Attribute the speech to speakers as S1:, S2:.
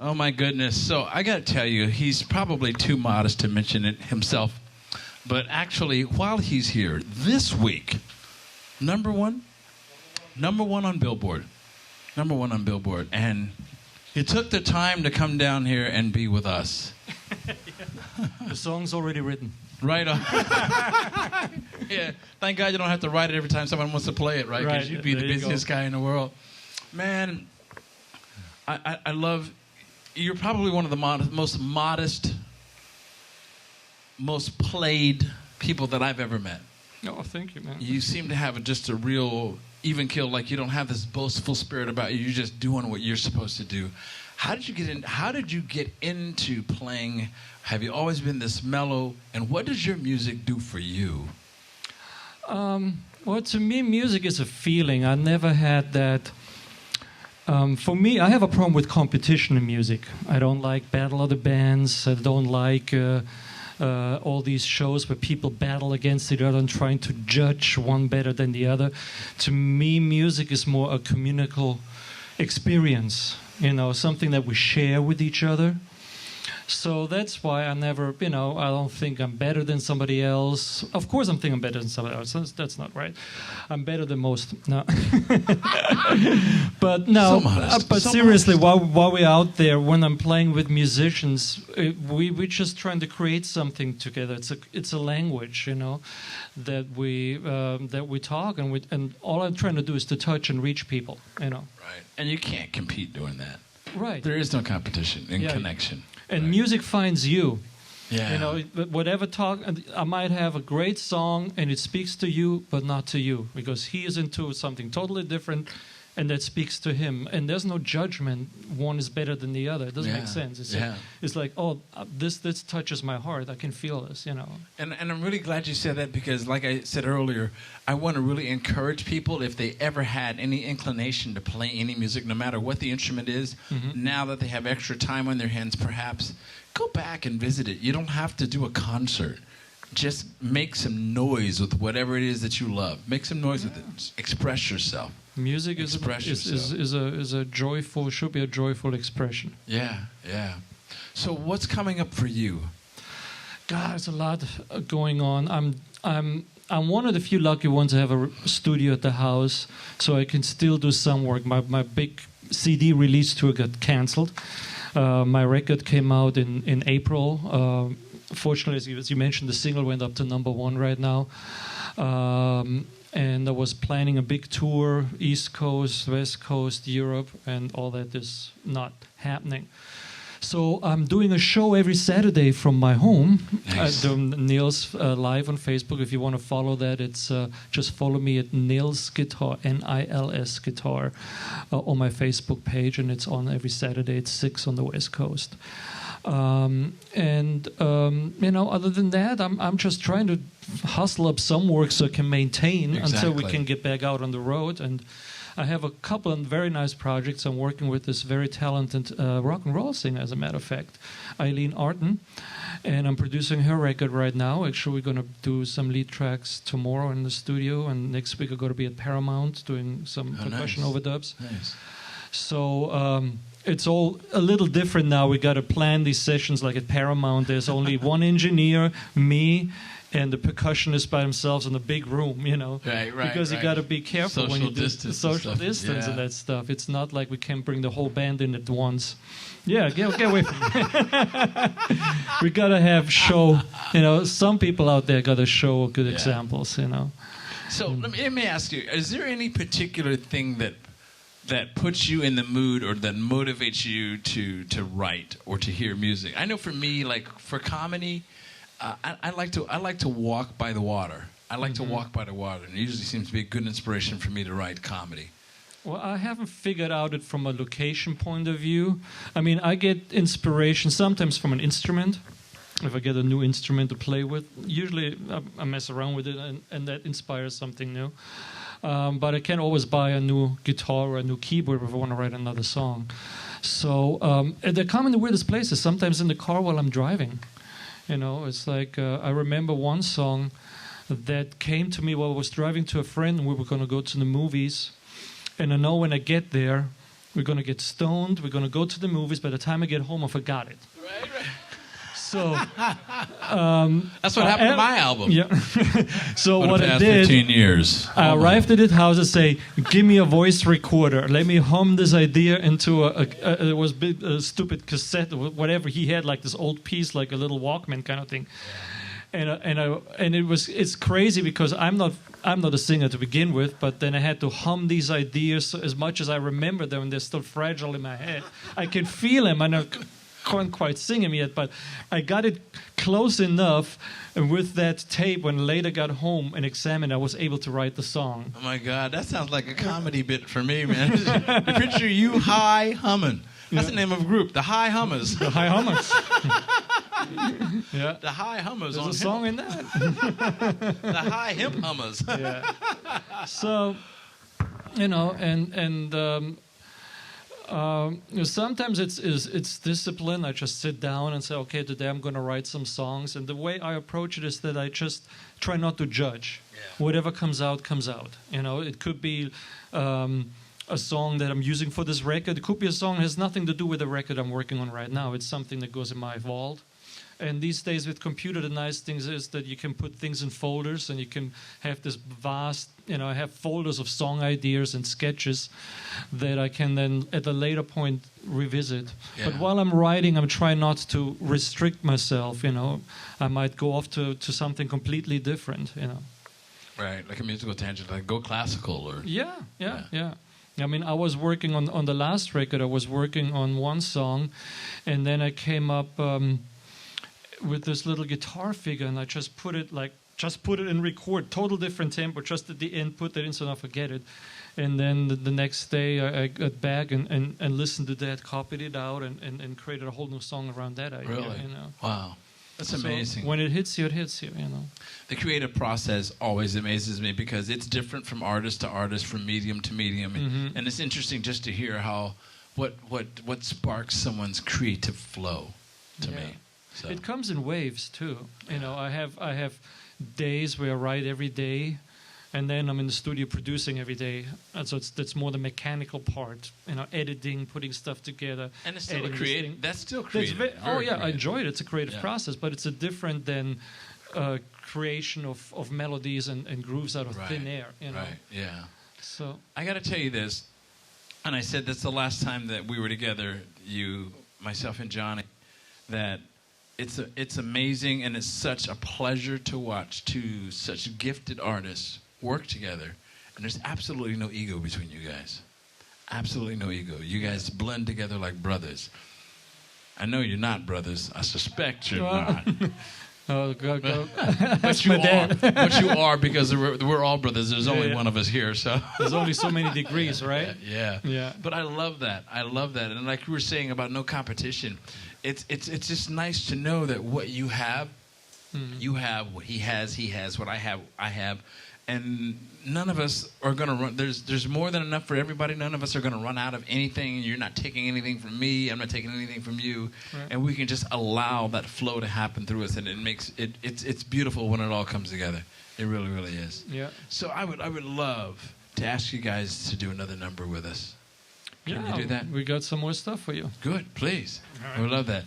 S1: Oh my goodness. So I got to tell you, he's probably too modest to mention it himself. But actually, while he's here this week, number one on Billboard. Number one on Billboard. And he took the time to come down here and be with us.
S2: The song's already written.
S1: Right on. Yeah. Thank God you don't have to write it every time someone wants to play it, right? Because you'd be the busiest guy in the world. Man, I love... You're probably one of the most modest, most played people that I've ever met.
S2: Oh, thank you, man.
S1: You seem to have just a real even keel, like you don't have this boastful spirit about you. You're just doing what you're supposed to do. How did you get in? How did you get into playing? Have you always been this mellow? And what does your music do for you?
S2: Well, to me, music is a feeling. I never had that. For me, I have a problem with competition in music. I don't like battle of the bands. I don't like all these shows where people battle against each other and trying to judge one better than the other. To me, music is more a communal experience, something that we share with each other. So that's why I never, I don't think I'm better than somebody else. Of course I'm thinking I'm better than somebody else. That's not right. I'm better than most. No. But no, but seriously, while we're out there, when I'm playing with musicians, we're just trying to create something together. It's a language, that we talk, and all I'm trying to do is to touch and reach people, Right.
S1: And you can't compete doing that.
S2: Right.
S1: There is no competition in connection.
S2: And
S1: right.
S2: Music finds you.
S1: Yeah.
S2: Whatever talk, I might have a great song and it speaks to you, but not to you, because he is into something totally different, and that speaks to him. And there's no judgment. One is better than the other. It doesn't make sense. It's like, this touches my heart. I can feel this, And
S1: I'm really glad you said that, because, like I said earlier, I want to really encourage people, if they ever had any inclination to play any music, no matter what the instrument is, now that they have extra time on their hands, perhaps go back and visit it. You don't have to do a concert. Just make some noise with whatever it is that you love. Make some noise with it. Just express yourself.
S2: Music is a joyful, should be a joyful expression.
S1: Yeah. So what's coming up for you?
S2: God, there's a lot going on. I'm one of the few lucky ones to have a studio at the house, so I can still do some work. My big CD release tour got canceled. My record came out in April. Fortunately, as you mentioned, the single went up to #1 right now. And I was planning a big tour, East Coast, West Coast, Europe, and all that is not happening. So I'm doing a show every Saturday from my home.
S1: Nice.
S2: Nils live on Facebook. If you want to follow that, it's just follow me at Nils Guitar, Nils Guitar, on my Facebook page, and it's on every Saturday at 6 on the West Coast. Other than that, I'm just trying to hustle up some work so I can maintain until we can get back out on the road. And I have a couple of very nice projects. I'm working with this very talented rock and roll singer, as a matter of fact, Eileen Arden, and I'm producing her record right now. Actually, we're going to do some lead tracks tomorrow in the studio, and next week I'm going to be at Paramount doing some percussion overdubs.
S1: Nice.
S2: So it's all a little different now. We got to plan these sessions like at Paramount. There's only one engineer, me, and the percussionist by themselves in a big room,
S1: Right.
S2: Because you got to be careful when you do social distance
S1: Yeah.
S2: and that stuff. It's not like we can bring the whole band in at once. Yeah, get away from me. We got to have show. Some people out there got to show good examples.
S1: So let me ask you: is there any particular thing that puts you in the mood, or that motivates you to write or to hear music? I know for me, like for comedy, I like to walk by the water. I like to walk by the water, and it usually seems to be a good inspiration for me to write comedy.
S2: Well, I haven't figured out it from a location point of view. I mean, I get inspiration sometimes from an instrument. If I get a new instrument to play with, usually I mess around with it, and that inspires something new. But I can't always buy a new guitar or a new keyboard if I want to write another song. So they come in the weirdest places, sometimes in the car while I'm driving. It's like I remember one song that came to me while I was driving to a friend, and we were going to go to the movies. And I know when I get there, We're going to get stoned. We're going to go to the movies. By the time I get home, I forgot it.
S1: Right.
S2: So
S1: That's what happened to my album.
S2: Yeah. So
S1: For
S2: what
S1: the
S2: I
S1: past
S2: did,
S1: 15 years.
S2: I arrived at his house and say, "Give me a voice recorder. Let me hum this idea into it was a stupid cassette or whatever he had, like this old piece, like a little Walkman kind of thing." And it's crazy because I'm not a singer to begin with, but then I had to hum these ideas as much as I remember them, and they're still fragile in my head. I can feel them, and I can't quite sing them yet, but I got it close enough, and with that tape, when I later got home and examined, I was able to write the song.
S1: Oh my God, that sounds like a comedy bit for me, man. I picture you high humming. That's the name of a group, the High Hummers.
S2: The High Hummers. Yeah.
S1: The High Hummers.
S2: There's
S1: on
S2: a song in that.
S1: The High Hemp Hummers.
S2: Yeah. So, sometimes it's discipline. I just sit down and say, okay, today I'm going to write some songs. And the way I approach it is that I just try not to judge. Yeah. Whatever comes out, comes out. It could be a song that I'm using for this record. It could be a song that has nothing to do with the record I'm working on right now. It's something that goes in my vault. And these days with computer, the nice thing is that you can put things in folders and you can have this vast, I have folders of song ideas and sketches that I can then at a later point revisit. Yeah. But while I'm writing, I'm trying not to restrict myself, I might go off to something completely different,
S1: Right, like a musical tangent, like go classical or...
S2: Yeah. I mean, I was working on the last record, I was working on one song, and then I came up with this little guitar figure, and I just put it in record, total different tempo, just at the end, put that in so I forget it. And then the next day I got back and listened to that, copied it out, and created a whole new song around that idea.
S1: Really? Wow. That's amazing.
S2: When it hits you, it hits you,
S1: The creative process always amazes me because it's different from artist to artist, from medium to medium. And it's interesting just to hear how what sparks someone's creative flow to me. So.
S2: It comes in waves too. I have days where I write every day, and then I'm in the studio producing every day. And so that's more the mechanical part, editing, putting stuff together.
S1: And it's still creative. That's still creative.
S2: Creative. I enjoy it. It's a creative process, but it's a different than creation of melodies and grooves out of thin air.
S1: Right. Yeah.
S2: So
S1: I got to tell you this, and I said this the last time that we were together, you, myself, and Johnny, that it's amazing and it's such a pleasure to watch two such gifted artists work together, and there's absolutely no ego between you guys. Absolutely no ego. You guys blend together like brothers. I know you're not brothers. I suspect you're not.
S2: Oh, go.
S1: But you are. But you are, because we're all brothers. There's only one of us here, so
S2: there's only so many degrees, right?
S1: Yeah. But I love that. And like you were saying about no competition, it's just nice to know that what you have, you have. What he has. What I have. And none of us are going to run. There's more than enough for everybody. None of us are going to run out of anything. You're not taking anything from me. I'm not taking anything from you. Right. And we can just allow that flow to happen through us, and it makes it's beautiful when it all comes together. It really, really is.
S2: Yeah.
S1: So I would love to ask you guys to do another number with us. Can you do that?
S2: We got some more stuff for you.
S1: Good, please.
S2: All right.
S1: I would love that.